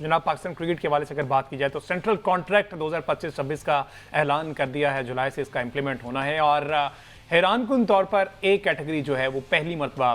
जनाब पाकिस्तान क्रिकेट के हवाले से अगर बात की जाए तो सेंट्रल कॉन्ट्रैक्ट 2025-26 का ऐलान कर दिया है, जुलाई से इसका इंप्लीमेंट होना है। और हैरानकुन तौर पर ए कैटेगरी जो है वो पहली मरतबा,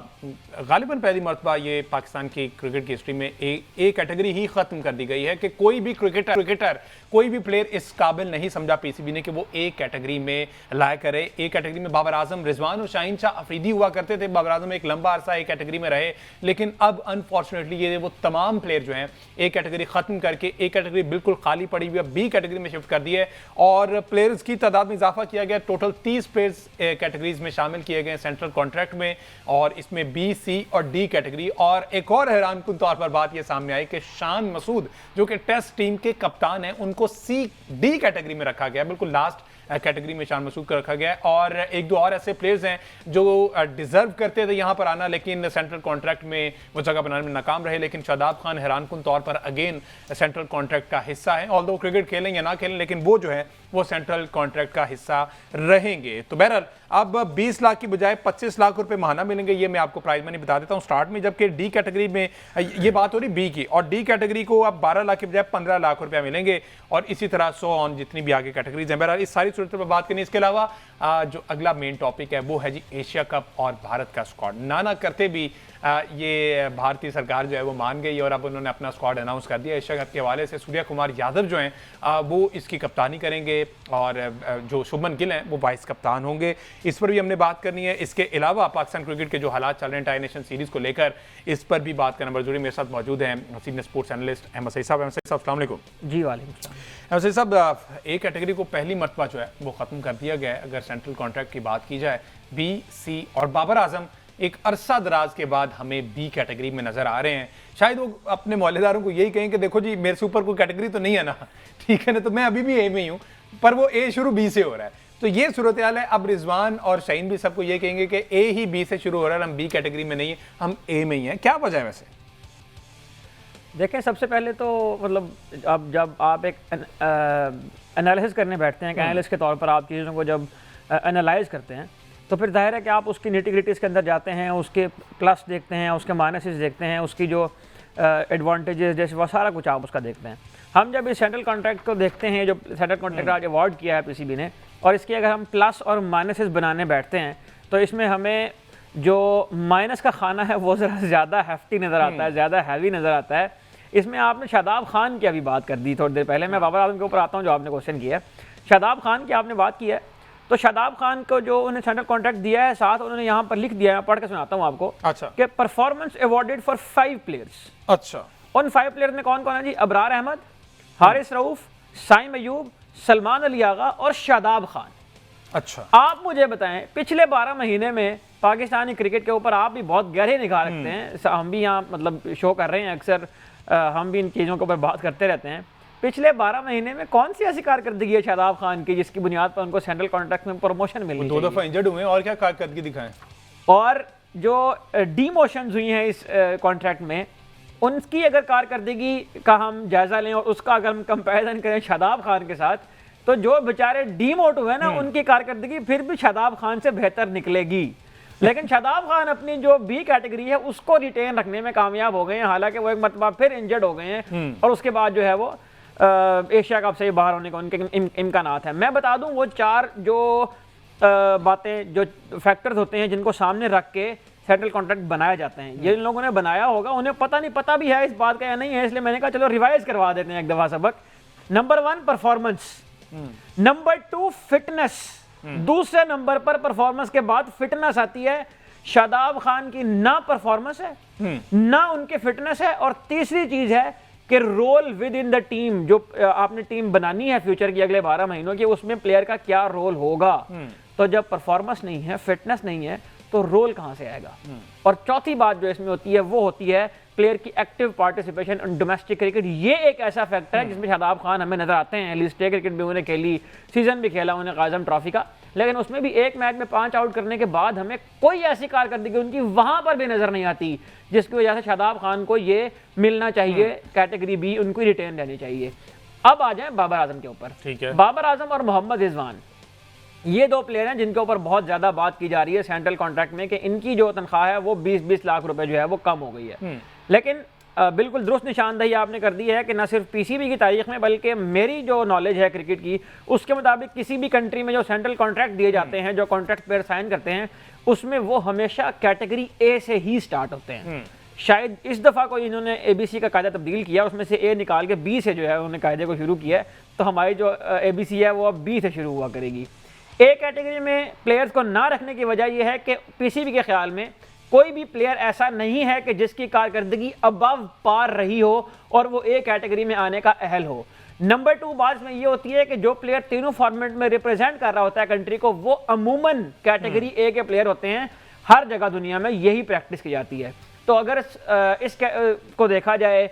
गालिबन पहली मरतबा ये पाकिस्तान की क्रिकेट की हिस्ट्री में ए कैटेगरी ही ख़त्म कर दी गई है कि कोई भी क्रिकेटर कोई भी प्लेयर इस काबिल नहीं समझा पीसीबी ने कि वो ए कैटेगरी में लाया करे। ए कैटेगरी में बाबर आजम, रिजवान और शाहीन शाह अफरीदी हुआ करते थे। बाबर आजम एक लंबा अरसा ए कैटेगरी में रहे, लेकिन अब अनफॉर्चुनेटली ये वो तमाम प्लेयर जो हैं ए कैटेगरी ख़त्म करके ए कैटेगरी बिल्कुल खाली पड़ी हुई है, बी कैटेगरी में शिफ्ट कर दी है और प्लेयर्स की तादाद में इजाफा किया गया। टोटल 30 प्लेयर्स कैटेगरीज में शामिल किए गए सेंट्रल कॉन्ट्रैक्ट में, और इसमें बी, सी और डी कैटेगरी। और एक और हैरानकुन तौर पर बात यह सामने आई कि शान मसूद जो कि टेस्ट टीम के कप्तान हैं उनको सी डी कैटेगरी में रखा गया, बिल्कुल लास्ट कैटेगरी में शान मसूद को रखा गया है। और एक दो और ऐसे प्लेयर्स हैं जो डिजर्व करते थे यहां पर आना, लेकिन सेंट्रल कॉन्ट्रैक्ट में वो जगह बनाने में नाकाम रहे। लेकिन शादाब खान हैरानकुन तौर पर अगेन सेंट्रल कॉन्ट्रैक्ट का हिस्सा है, ऑल्दो क्रिकेट खेलें या ना खेलें, लेकिन वो जो है वो सेंट्रल कॉन्ट्रैक्ट का हिस्सा रहेंगे। तो बहरहाल अब 20 लाख की बजाय 25 लाख रुपए माहाना मिलेंगे, ये मैं आपको प्राइज मनी बता देता हूं स्टार्ट में। जबकि डी कैटेगरी में ये बात हो रही बी की, और डी कैटेगरी को अब 12 लाख की बजाय 15 लाख रुपया मिलेंगे, और इसी तरह सो ऑन जितनी भी आगे कैटेगरीज हैं। बहरहाल इस सारी सूरत पर बात करनी। इसके अलावा जो अगला मेन टॉपिक है वो है जी एशिया कप और भारत का स्क्वाड। ना करते भी ये भारतीय सरकार जो है वो मान गई और अब उन्होंने अपना स्क्वाड अनाउंस कर दिया। एशिया कप के हवाले से सूर्या कुमार यादव जो हैं वो इसकी कप्तानी करेंगे, और जो शुभमन गिल हैं वो वाइस कप्तान होंगे। इस पर भी हमने बात करनी है। इसके अलावा पाकिस्तान क्रिकेट के जो हालात चल रहे हैं टाई नेशन सीरीज को लेकर, इस पर भी बात करना जरूरी। मेरे साथ मौजूद हैं senior sports analyst Ahmed Saeed sahab. Ahmed Saeed साहब अस्सलाम वालेकुम। जी वालेकुम सलाम। अहमद सईद साहब, ए कैटेगरी को पहली मरतबा जो है वो खत्म कर दिया गया है। अगर सेंट्रल कॉन्ट्रैक्ट की बात की जाए, बी, सी और बाबर आजम एक अरसा दराज के बाद हमें बी कैटेगरी में नजर आ रहे हैं। शायद वो अपने मौलेदारों को यही कहें कि देखो जी मेरे से ऊपर कोई कैटेगरी तो नहीं है ना, ठीक है ना, तो मैं अभी भी ए में ही हूं, पर वो ए शुरू बी से हो रहा है। तो ये सूरत हाल है। अब रिजवान और शाहीन भी सबको ये कहेंगे कि ए ही बी से शुरू हो रहा है, हम बी कैटेगरी में नहीं है, हम ए में ही हैं। क्या वजह है वैसे? देखें, सबसे पहले तो मतलब अब जब आप एक एनालिसिस करने बैठते हैं, एनालिस्ट के तौर पर आप चीज़ों को जब एनालाइज करते हैं तो फिर जाहिर है कि आप उसकी निटी-ग्रिटीज़ के अंदर जाते हैं, उसके प्लस देखते हैं, उसके माइनसेस देखते हैं, उसकी जो एडवांटेजेस जैसे वो सारा कुछ आप उसका देखते हैं। हम जब इस सेंट्रल कॉन्ट्रैक्ट को देखते हैं, जो सेंट्रल कॉन्ट्रैक्ट आज अवार्ड किया है पीसीबी ने, और इसके अगर हम प्लस और माइनसेस बनाने बैठते हैं तो इसमें हमें जो माइनस का खाना है वो ज़रा ज़्यादा हैफ्टी नज़र आता है, ज़्यादा हैवी नज़र आता है। इसमें आपने शादाब खान की अभी बात कर दी थोड़ी देर पहले, मैं बाबर आजम के ऊपर आता हूँ जो आपने क्वेश्चन किया है। शादाब खान की आपने बात की है, तो शादाब खान को जो उन्हें सेंट्रल कॉन्ट्रैक्ट दिया है, साथ उन्होंने यहाँ पर लिख दिया है, पढ़ के सुनाता हूँ आपको। अच्छा। कि परफॉर्मेंस अवॉर्डेड फॉर 5 प्लेयर्स। अच्छा। उन 5 प्लेयर्स में कौन कौन है जी? अबरार अहमद, हारिस रऊफ, साइम अयूब, सलमान अली आगा और शादाब खान। अच्छा। आप मुझे बताएं, पिछले 12 महीने में पाकिस्तानी क्रिकेट के ऊपर आप भी बहुत गहरे निगाह रखते हैं, हम भी यहाँ मतलब शो कर रहे हैं, अक्सर हम भी इन चीज़ों के ऊपर बात करते रहते हैं। पिछले 12 महीने में कौन सी ऐसी कारकर्दगी है शादाब खान की जिसकी बुनियाद पर उनको सेंट्रल कॉन्ट्रैक्ट में प्रमोशन मिलनी चाहिए? 2 दफा इंजर्ड हुए, और क्या कारकर्दगी दिखाएं? और जो डीमोशंस हुई हैं इस कॉन्ट्रैक्ट में, उनकी अगर कारकर्दगी का हम जायजा लें और उसका अगर हम कंपैरिजन करें शादाब खान के साथ, तो जो बेचारे डीमोट हुए ना, उनकी कारकर्दगी फिर भी शादाब खान से बेहतर निकलेगी। लेकिन शादाब खान अपनी जो बी कैटेगरी है उसको रिटेन रखने में कामयाब हो गए हैं, हालांकि वो एक मरतबा फिर इंजर्ड हो गए हैं और उसके बाद जो है वो एशिया कप से बाहर होने का उनके इम्कानात है। मैं बता दूं वो 4 जो बातें, जो फैक्टर्स होते हैं जिनको सामने रख के सेंट्रल कॉन्ट्रैक्ट बनाया जाते हैं, ये इन लोगों ने बनाया होगा, उन्हें पता भी है इस बात का या नहीं है, इसलिए मैंने कहा चलो रिवाइज करवा देते हैं एक दफ़ा सबक। नंबर 1 परफॉर्मेंस, नंबर 2 फिटनेस, दूसरे नंबर पर परफॉर्मेंस के बाद फिटनेस आती है। शादाब खान की ना परफॉर्मेंस है ना उनकी फिटनेस है, और तीसरी चीज है कि role within the team, जो आपने टीम बनानी है फ्यूचर की अगले 12 महीनों की, उसमें प्लेयर का क्या रोल होगा। तो जब परफॉर्मेंस नहीं है, फिटनेस नहीं है, तो रोल कहां से आएगा? और चौथी बात जो इसमें होती है वो होती है प्लेयर की active participation in domestic cricket. ये एक ऐसा फैक्टर है जिसमें शादाब खान हमें नजर आते हैं। लिस्ट ए क्रिकेट भी उन्हें खेली, सीजन भी खेला उन्हें काज़म ट्रॉफी का, लेकिन उसमें भी एक मैच में 5 आउट करने के बाद हमें कोई ऐसी कारकर्दगी उनकी वहां पर भी नजर नहीं आती जिसकी वजह से शादाब खान को ये मिलना चाहिए, कैटेगरी बी उनको रिटेन रहनी चाहिए। अब आ जाए बाबर आजम के ऊपर। ठीक है। बाबर आजम और मोहम्मद रिजवान, ये 2 प्लेयर हैं जिनके ऊपर बहुत ज्यादा बात की जा रही है सेंट्रल कॉन्ट्रैक्ट में कि इनकी जो तनख्वाह है वो 20-20 लाख रुपए जो है वो कम हो गई है। लेकिन बिल्कुल दुरुस्त निशानदही आपने कर दी है कि न सिर्फ पीसीबी की तारीख में बल्कि मेरी जो नॉलेज है क्रिकेट की उसके मुताबिक किसी भी कंट्री में जो सेंट्रल कॉन्ट्रैक्ट दिए जाते हैं, जो कॉन्ट्रैक्ट प्लेयर साइन करते हैं, उसमें वो हमेशा कैटेगरी ए से ही स्टार्ट होते हैं। शायद इस दफ़ा कोई इन्होंने एबीसी का कायदा तब्दील किया, उसमें से ए निकाल के बी से जो है उन्होंने कायदे को शुरू किया है, तो हमारी जो एबीसी है वो अब बी से शुरू हुआ करेगी। ए कैटेगरी में प्लेयर्स को ना रखने की वजह यह है कि पीसीबी के ख्याल में कोई भी प्लेयर ऐसा नहीं है कि जिसकी कारकर्दगी अबव पार रही हो और वो ए कैटेगरी में आने का अहल हो। नंबर 2 बात में ये होती है कि जो प्लेयर तीनों फॉर्मेट में रिप्रेजेंट कर रहा होता है कंट्री को, वो अमूमन कैटेगरी ए के प्लेयर होते हैं। हर जगह दुनिया में यही प्रैक्टिस की जाती है। तो अगर इस को देखा जाए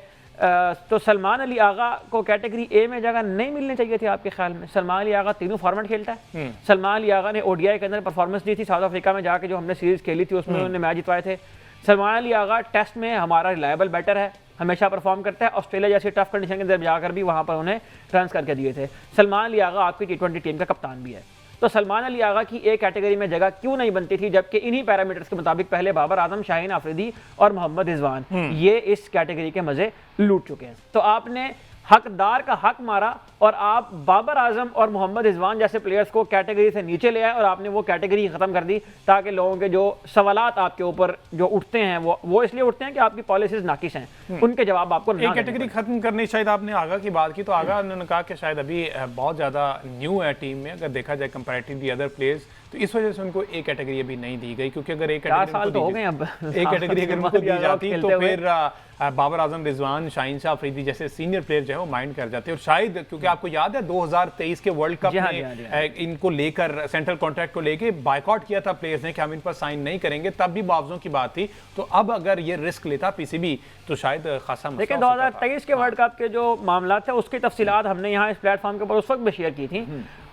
तो सलमान अली आगा को कैटेगरी ए में जगह नहीं मिलनी चाहिए थी आपके ख्याल में? सलमान अली आगा तीनों फॉर्मेट खेलता है। सलमान अली आगा ने ओडीआई के अंदर परफॉर्मेंस दी थी, साउथ अफ्रीका में जाके जो हमने सीरीज खेली थी उसमें उन्होंने मैच जितवाए थे। सलमान अली आगा टेस्ट में हमारा रिलायबल बैटर है, हमेशा परफॉर्म करता है। ऑस्ट्रेलिया जैसी टफ कंडीशन के अंदर जाकर भी वहाँ पर उन्हें रन करके दिए थे। सलमान अली आगा आपकी टी20 टीम का कप्तान भी है। तो सलमान अली आगा की ए कैटेगरी में जगह क्यों नहीं बनती थी, जबकि इन्हीं पैरामीटर्स के मुताबिक पहले बाबर आजम, शाहीन आफरीदी और मोहम्मद रिजवान ये इस कैटेगरी के मजे लूट चुके हैं। तो आपने हकदार का हक मारा और आप बाबर आजम और मोहम्मद रिजवान जैसे प्लेयर्स को कैटेगरी से नीचे ले आए और आपने वो कैटेगरी खत्म कर दी, ताकि लोगों के जो सवालात आपके ऊपर जो उठते हैं वो इसलिए उठते हैं कि आपकी पॉलिसीज नाकिस हैं, उनके जवाब आपको एक कैटेगरी खत्म करनी। शायद आपने आगा की बात की, तो आगा उन्होंने कहा कि शायद अभी बहुत ज़्यादा न्यू है टीम में, अगर देखा जाए कंपैरेटिवली अदर प्लेयर्स, तो इस वजह से उनको ए कैटेगरी अभी नहीं दी गई, क्योंकि अगर ए कैटेगरी अगर उनको दी जाती तो फिर बाबर आजम, रिजवान, शाहीन शाह अफरीदी जैसे सीनियर प्लेयर जो है वो माइंड कर जाते। और शायद क्योंकि आपको याद है 2023 के वर्ल्ड कप में इनको लेकर सेंट्रल कॉन्ट्रैक्ट को लेके बायकॉट किया था प्लेयर्स ने कि हम इन पर साइन नहीं करेंगे, तब भी मुआवजों की बात थी। तो अब अगर ये रिस्क लेता पीसीबी तो शायद खासा मसला। देखिए 2023 के वर्ल्ड कप के जो मामला थे उसकी तफसीलात हमने यहाँ इस प्लेटफॉर्म के ऊपर उस वक्त भी शेयर की थी।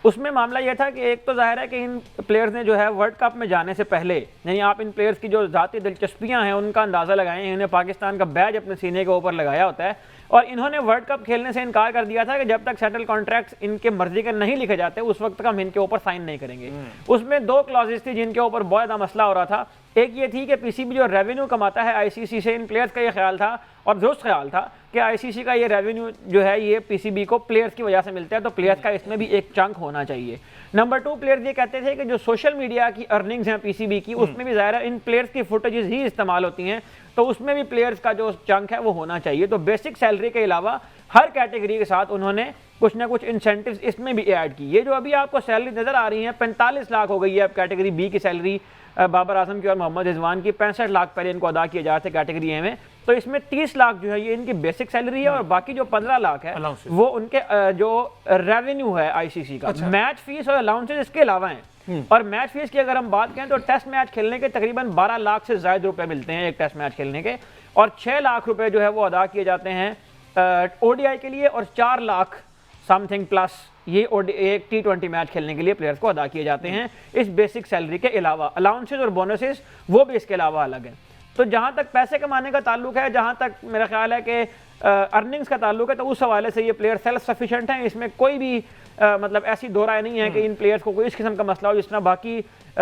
उसमें मामला यह था कि एक तो जाहिर है कि इन प्लेयर्स ने जो है वर्ल्ड कप में जाने से पहले, यानी आप इन प्लेयर्स की जो ज़ाती दिलचस्पियां हैं उनका अंदाज़ा लगाएं, इन्हें पाकिस्तान का बैज अपने सीने के ऊपर लगाया होता है और इन्होंने वर्ल्ड कप खेलने से इनकार कर दिया था कि जब तक सेंट्रल कॉन्ट्रैक्ट्स इनके मर्जी के नहीं लिखे जाते उस वक्त तक हम इनके ऊपर साइन नहीं करेंगे। उसमें 2 क्लॉजेस थी जिनके ऊपर बहुत ज़्यादा मसला हो रहा था। एक ये थी कि पीसीबी जो रेवेन्यू कमाता है आईसीसी से, इन प्लेयर्स का ये ख्याल था और दुरुस्त ख्याल था कि आईसीसी का ये रेवेन्यू जो है ये पीसीबी को प्लेयर्स की वजह से मिलता है, तो प्लेयर्स का इसमें भी एक चंक होना चाहिए। नंबर 2 प्लेयर्स ये कहते थे कि जो सोशल मीडिया की अर्निंग्स हैं पीसीबी की, उसमें भी ज़ाहिर है इन प्लेयर्स की फुटेजेस ही इस्तेमाल होती हैं, तो उसमें भी प्लेयर्स का जो चंक है वो होना चाहिए। तो बेसिक सैलरी के अलावा हर कैटेगरी के साथ उन्होंने कुछ ना कुछ इंसेंटिव्स इसमें भी ऐड की। ये जो अभी आपको सैलरी नज़र आ रही है 45 लाख हो गई है अब कैटेगरी बी की सैलरी बाबर आजम की और मोहम्मद रिजवान की। 65 लाख पहले इनको अदा किए जा रहे थे कैटेगरी ए में, तो इसमें 30 लाख जो है ये इनकी बेसिक सैलरी है और बाकी जो 15 लाख है वो उनके जो रेवेन्यू है आईसीसी का। मैच फीस और अलाउंसेस इसके अलावा हैं। और मैच फीस की अगर हम बात करें तो टेस्ट मैच खेलने के तकरीबन 12 लाख से ज़्यादा रुपए मिलते हैं एक टेस्ट मैच खेलने के, और 6 लाख रुपए जो है वो अदा किए जाते हैं ओडीआई के लिए, और 4 लाख समथिंग प्लस ये एक T20 मैच खेलने के लिए प्लेयर्स को अदा किए जाते हैं इस बेसिक सैलरी के अलावा। अलाउंसेस और बोनसेस वो भी इसके अलावा अलग हैं। तो जहाँ तक पैसे कमाने का ताल्लुक है, जहाँ तक मेरा ख्याल है कि अर्निंग्स का ताल्लुक है, तो उस हवाले से ये प्लेयर सेल्फ सफिशिएंट हैं। इसमें कोई भी मतलब ऐसी दो राय नहीं है कि इन प्लेयर्स को कोई इस किस्म का मसला हो जिस तरह बाकी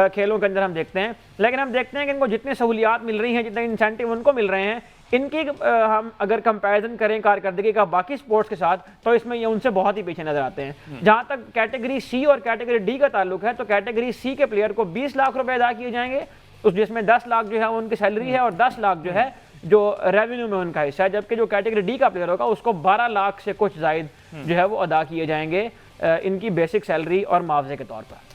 खेलों के अंदर हम देखते हैं। लेकिन हम देखते हैं कि इनको जितनी सहूलियात मिल रही हैं, जितने इंसेंटिव उनको मिल रहे हैं, इनकी हम अगर कंपैरिजन करें कारकर्दगी का बाकी स्पोर्ट्स के साथ, तो इसमें ये उनसे बहुत ही पीछे नजर आते हैं। जहाँ तक कैटेगरी सी और कैटेगरी डी का ताल्लुक है, तो कैटेगरी सी के प्लेयर को 20 लाख रुपए अदा किए जाएंगे, उस जिसमें 10 लाख जो है उनकी सैलरी है और 10 लाख जो है जो रेवेन्यू में उनका हिस्सा है, जबकि जो कैटेगरी डी का प्लेयर होगा उसको 12 लाख से कुछ जायद जो है वो अदा किए जाएंगे इनकी बेसिक सैलरी और मुआवजे के तौर पर।